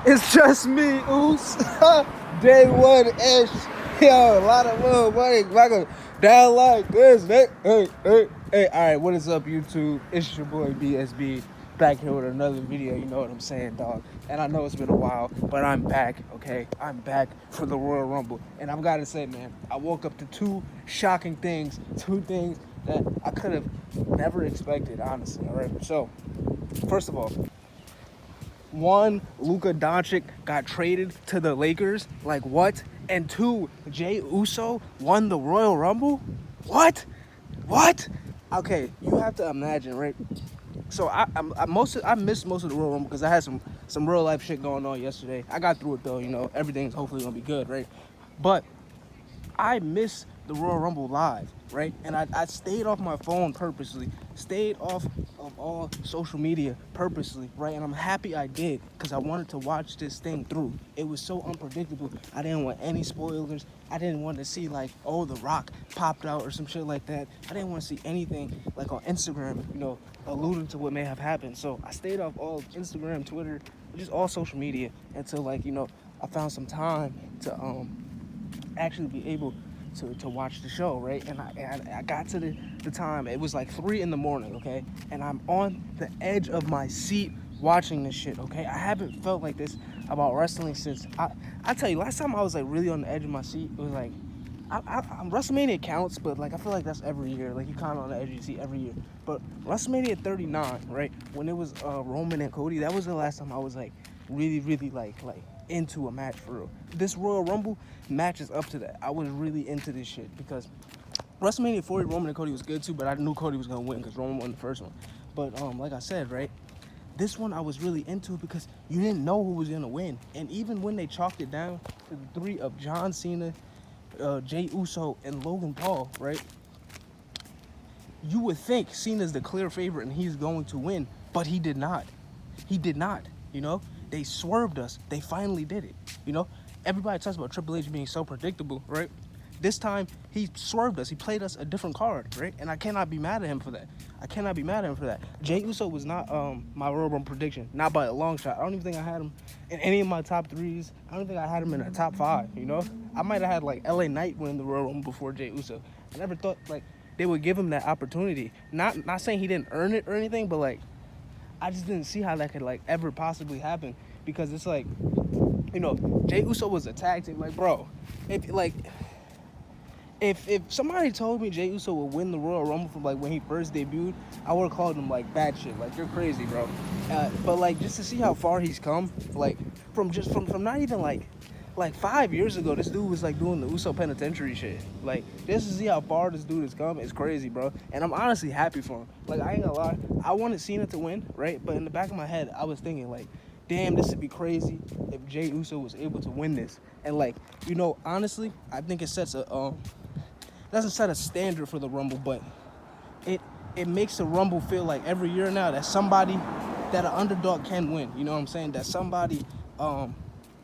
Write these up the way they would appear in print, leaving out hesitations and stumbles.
It's just me, Oos. Day one ish. Yo, a lot of little money. Like down like this. Hey. All right, what is up, YouTube? It's your boy BSB back here with another video. You know what I'm saying, dog? And I know it's been a while, but I'm back. Okay, I'm back for the Royal Rumble, and I've got to say, man, I woke up to two shocking things. Two things that I could have never expected, honestly. All right, so first of all. One, Luka Doncic got traded to the Lakers. Like, what? And two, Jay Uso won the Royal Rumble? What? What? Okay, you have to imagine, right? So I missed most of the Royal Rumble because I had some real life shit going on yesterday. I got through it though, you know. Everything's hopefully gonna be good, right? But I missed the Royal Rumble live, right? And I stayed off my phone purposely, stayed off of all social media purposely, right? And I'm happy I did because I wanted to watch this thing through. It was so unpredictable. I didn't want any spoilers. I didn't want to see like, oh, The Rock popped out or some shit like that. I didn't want to see anything like on Instagram, you know, alluding to what may have happened. So I stayed off all Instagram, Twitter, just all social media until like, you know, I found some time to actually be able to watch the show, right? And I got to the time, it was like 3 in the morning, okay? And I'm on the edge of my seat watching this shit, okay? I haven't felt like this about wrestling since, I tell you, last time I was like really on the edge of my seat, it was like, WrestleMania counts, but like I feel like that's every year. Like you kind of on the edge of your seat every year. But WrestleMania 39, right? When it was Roman and Cody, that was the last time I was like really like into a match for real. This Royal Rumble matches up to that. I was really into this shit because WrestleMania 40, Roman and Cody was good too, but I knew Cody was gonna win because Roman won the first one. But like I said, right? This one I was really into because you didn't know who was gonna win, and even when they chalked it down to the three of John Cena, Jay Uso, and Logan Paul, right? You would think Cena's the clear favorite and he's going to win, but he did not. He did not, you know? They swerved us. They finally did it, you know? Everybody talks about Triple H being so predictable, right? This time, he swerved us. He played us a different card, right? And I cannot be mad at him for that. I cannot be mad at him for that. Jay Uso was not my Royal Rumble prediction, not by a long shot. I don't even think I had him in any of my top threes. I don't think I had him in a top 5, you know? I might have had, like, LA Knight win the Royal Rumble before Jay Uso. I never thought, like, they would give him that opportunity. Not saying he didn't earn it or anything, but, like, I just didn't see how that could, like, ever possibly happen. Because it's like, you know, Jay Uso was a tag team. Like, bro, if somebody told me Jay Uso would win the Royal Rumble from like when he first debuted, I would have called him like bad shit. Like, you're crazy, bro. But like, just to see how far he's come, like from not even like 5 years ago, this dude was like doing the Uso Penitentiary shit. Like, just to see how far this dude has come, it's crazy, bro. And I'm honestly happy for him. Like, I ain't gonna lie, I wanted Cena to win, right? But in the back of my head, I was thinking like, damn, this would be crazy if Jay Uso was able to win this. And like, you know, honestly, I think it sets a doesn't set a standard for the Rumble, but it makes the Rumble feel like every year now that somebody, that an underdog can win. You know what I'm saying? That somebody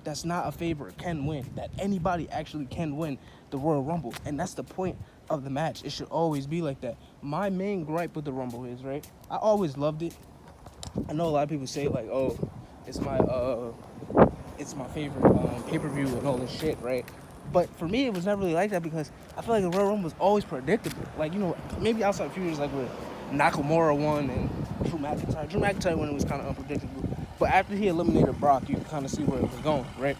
that's not a favorite can win. That anybody actually can win the Royal Rumble. And that's the point of the match. It should always be like that. My main gripe with the Rumble is, right, I always loved it. I know a lot of people say like, oh, it's my favorite pay-per-view and all this shit, right? But for me, it was never really like that because I feel like the Royal Rumble was always predictable. Like, you know, maybe outside a few years, like with Nakamura won and Drew McIntyre. Drew McIntyre when it was kind of unpredictable. But after he eliminated Brock, you can kind of see where it was going, right?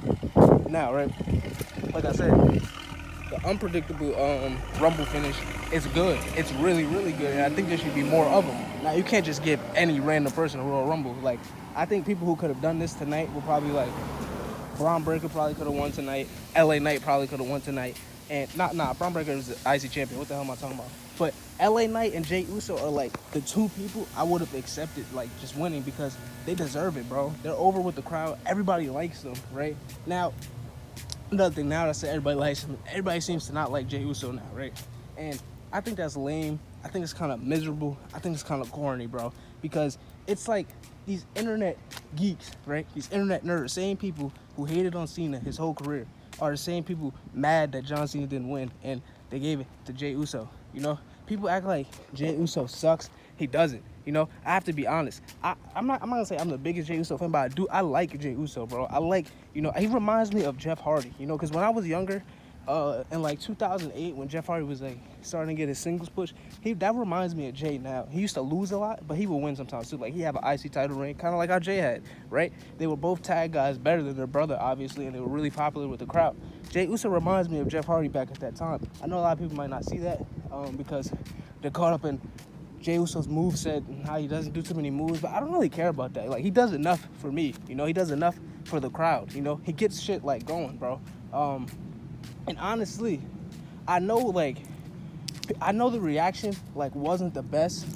Now, right? Like I said, the unpredictable Rumble finish is good. It's really, really good. And I think there should be more of them. Now, you can't just give any random person a Royal Rumble. Like, I think people who could have done this tonight were probably like, Braun Breaker probably could have won tonight. LA Knight probably could have won tonight. And Braun Breaker is the IC champion. What the hell am I talking about? But LA Knight and Jay Uso are like the two people I would have accepted like just winning because they deserve it, bro. They're over with the crowd. Everybody likes them, right? Now, another thing, now that I say everybody likes him, everybody seems to not like Jay Uso now, right? And I think that's lame. I think it's kind of miserable. I think it's kind of corny, bro. Because it's like these internet geeks, right? These internet nerds, same people who hated on Cena his whole career, are the same people mad that John Cena didn't win and they gave it to Jay Uso. You know, people act like Jay Uso sucks. He doesn't. You know, I have to be honest. I'm not gonna say I'm the biggest Jey Uso fan, but I like Jey Uso, bro. I like, you know, he reminds me of Jeff Hardy, you know, because when I was younger, in like 2008, when Jeff Hardy was like starting to get his singles push, that reminds me of Jay now. He used to lose a lot, but he would win sometimes too. Like he have an IC title reign, kind of like how Jay had, right? They were both tag guys, better than their brother, obviously, and they were really popular with the crowd. Jey Uso reminds me of Jeff Hardy back at that time. I know a lot of people might not see that because they're caught up in Jey Uso's moveset and how he doesn't do too many moves, but I don't really care about that. Like, he does enough for me, you know? He does enough for the crowd, you know? He gets shit, like, going, bro. And honestly, I know the reaction, like, wasn't the best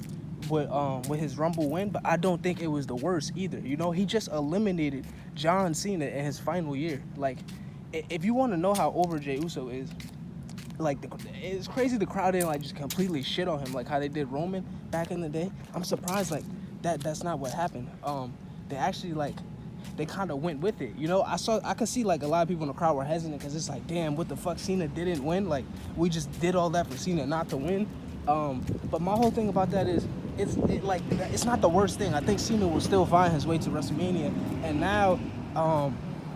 with his Rumble win, but I don't think it was the worst either, you know? He just eliminated John Cena in his final year. Like, if you want to know how over Jey Uso is, like, it's crazy the crowd didn't, like, just completely shit on him like how they did Roman back in the day. I'm surprised, like, that's not what happened. They actually, like, they kind of went with it, you know? I could see, like, a lot of people in the crowd were hesitant because it's like, damn, what the fuck, Cena didn't win? Like, we just did all that for Cena not to win. But my whole thing about that is, it's not the worst thing. I think Cena will still find his way to WrestleMania. And now,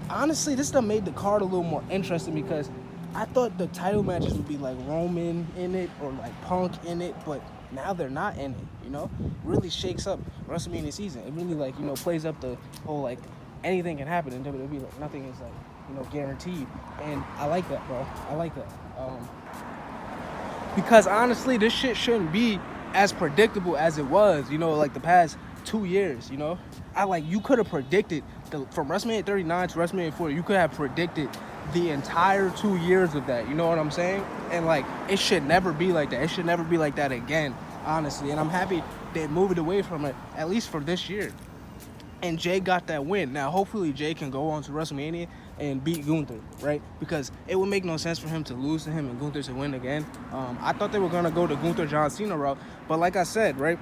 honestly, this stuff made the card a little more interesting because I thought the title matches would be like Roman in it or like Punk in it, but now they're not in it, you know? Really shakes up WrestleMania season. It really, like, you know, plays up the whole, like, anything can happen in WWE. Like, nothing is, like, you know, guaranteed. And I like that, bro. I like that. Because honestly, this shit shouldn't be as predictable as it was, you know, like the past 2 years, you know? You could have predicted from WrestleMania 39 to WrestleMania 40, you could have predicted the entire 2 years of that, you know what I'm saying? And, like, it should never be like that. It should never be like that again, honestly. And I'm happy they moved away from it, at least for this year. And Jay got that win. Now, hopefully, Jay can go on to WrestleMania and beat Gunther, right? Because it would make no sense for him to lose to him and Gunther to win again. I thought they were going to go to Gunther John Cena route, but like I said, right?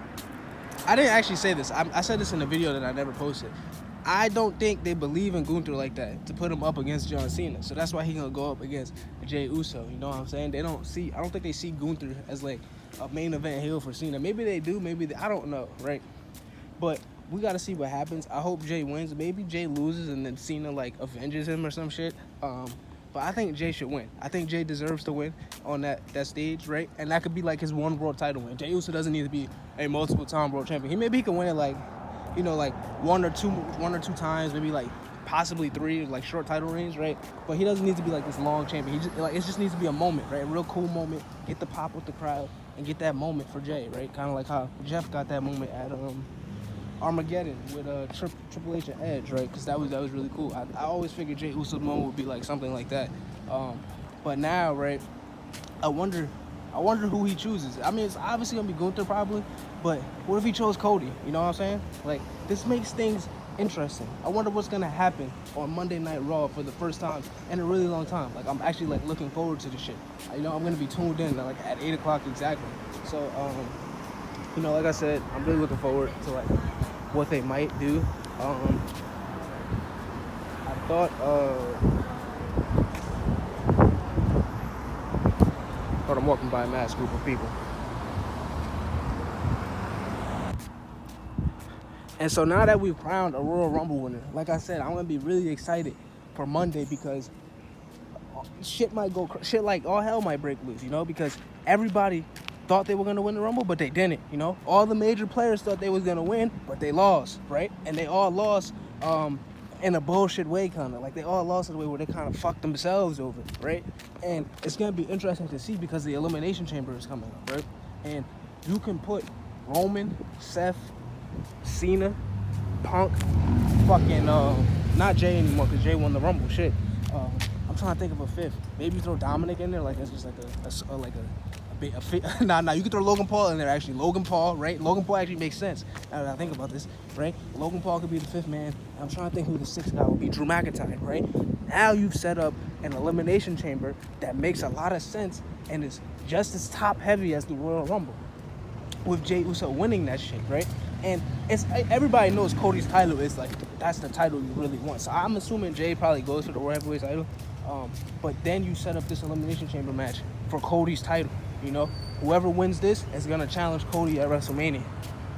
I didn't actually say this. I said this in a video that I never posted. I don't think they believe in Gunther like that to put him up against John Cena. So that's why he's going to go up against Jey Uso. You know what I'm saying? I don't think they see Gunther as, like, a main event heel for Cena. Maybe they do. I don't know, right? But we got to see what happens. I hope Jay wins. Maybe Jay loses and then Cena, like, avenges him or some shit. But I think Jay should win. I think Jay deserves to win on that stage, right? And that could be, like, his one world title win. Jey Uso doesn't need to be a multiple-time world champion. Maybe he can win it, like, you know, like one or two times, maybe like possibly 3, like short title reigns, right? But he doesn't need to be like this long champion. It just needs to be a moment, right? A real cool moment. Get the pop with the crowd and get that moment for Jay, right? Kind of like how Jeff got that moment at Armageddon with Triple H and Edge, right? Because that was really cool. I always figured Jey Uso's moment would be like something like that. But now, right? I wonder who he chooses. I mean, it's obviously gonna be Gunther probably, but what if he chose Cody? You know what I'm saying? Like, this makes things interesting. I wonder what's gonna happen on Monday Night Raw for the first time in a really long time. Like, I'm actually, like, looking forward to this shit. You know, I'm gonna be tuned in, like, at 8 o'clock exactly. So, you know, like I said, I'm really looking forward to, like, what they might do. I thought I'm walking by a mass group of people. And so now that we've crowned a Royal Rumble winner, like I said, I'm going to be really excited for Monday because shit like all hell might break loose, you know, because everybody thought they were going to win the Rumble, but they didn't, you know. All the major players thought they was going to win, but they lost, right? And they all lost in a bullshit way, kind of. Like, they all lost in a way where they kind of fucked themselves over, right? And it's going to be interesting to see because the Elimination Chamber is coming up, right? And you can put Roman, Seth, Cena, Punk, fucking, not Jay anymore because Jay won the Rumble, shit. I'm trying to think of a fifth. Maybe throw Dominic in there, like it's just like nah, you can throw Logan Paul in there, actually. Logan Paul, right? Logan Paul actually makes sense now that I think about this, right? Logan Paul could be the fifth man. I'm trying to think who the sixth guy would be. Drew McIntyre, right? Now you've set up an Elimination Chamber that makes a lot of sense and is just as top heavy as the Royal Rumble, with Jey Uso winning that shit, right? And everybody knows Cody's title is, like, that's the title you really want. So I'm assuming Jay probably goes for the World Heavyweight title. But then you set up this Elimination Chamber match for Cody's title, you know? Whoever wins this is going to challenge Cody at WrestleMania.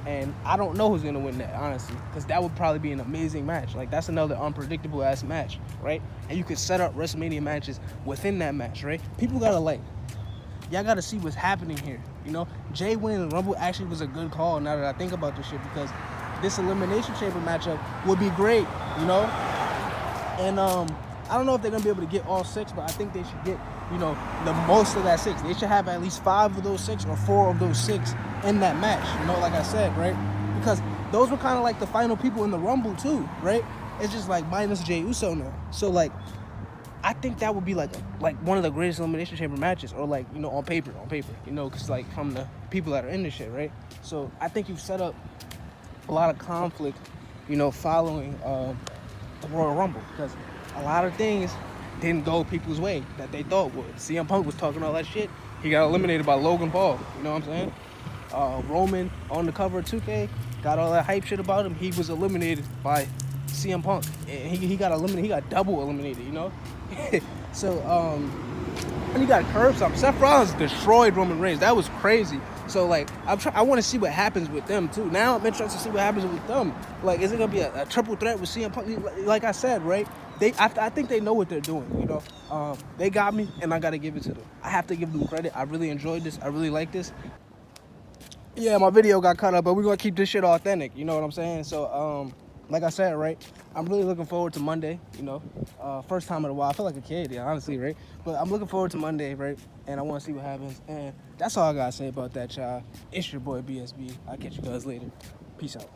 And I don't know who's gonna win that, honestly, because that would probably be an amazing match. Like, that's another unpredictable ass match, right? And you could set up WrestleMania matches within that match, right? People gotta y'all gotta see what's happening here. You know, Jay winning the Rumble actually was a good call. Now that I think about this shit, because this Elimination Chamber matchup would be great, you know. And I don't know if they're gonna be able to get all 6, but I think they should get, you know, the most of that 6. They should have at least 5 of those 6 or 4 of those 6 in that match. You know, like I said, right? Because those were kind of like the final people in the Rumble too, right? It's just like minus Jey Uso now. So like, I think that would be like one of the greatest Elimination Chamber matches, or like, you know, on paper, you know, because like from the people that are in this shit, right? So I think you've set up a lot of conflict, you know, following the Royal Rumble, because a lot of things didn't go people's way that they thought would. CM Punk was talking all that shit. He got eliminated by Logan Paul. You know what I'm saying? Roman on the cover of 2K got all that hype shit about him. He was eliminated by CM Punk. And he got eliminated. He got double eliminated. You know. So and he got curbed something. Seth Rollins destroyed Roman Reigns. That was crazy. So like, I want to see what happens with them too. Now I'm interested to see what happens with them. Like, is it gonna be a triple threat with CM Punk? Like I said, right? I think they know what they're doing. You know, they got me, and I gotta give it to them. I have to give them credit. I really enjoyed this. I really like this. Yeah, my video got cut up, but we're gonna keep this shit authentic. You know what I'm saying? So like I said, right, I'm really looking forward to Monday, you know. First time in a while. I feel like a kid, yeah, honestly, right? But I'm looking forward to Monday, right? And I want to see what happens. And that's all I got to say about that, y'all. It's your boy, BSB. I'll catch you guys later. Peace out.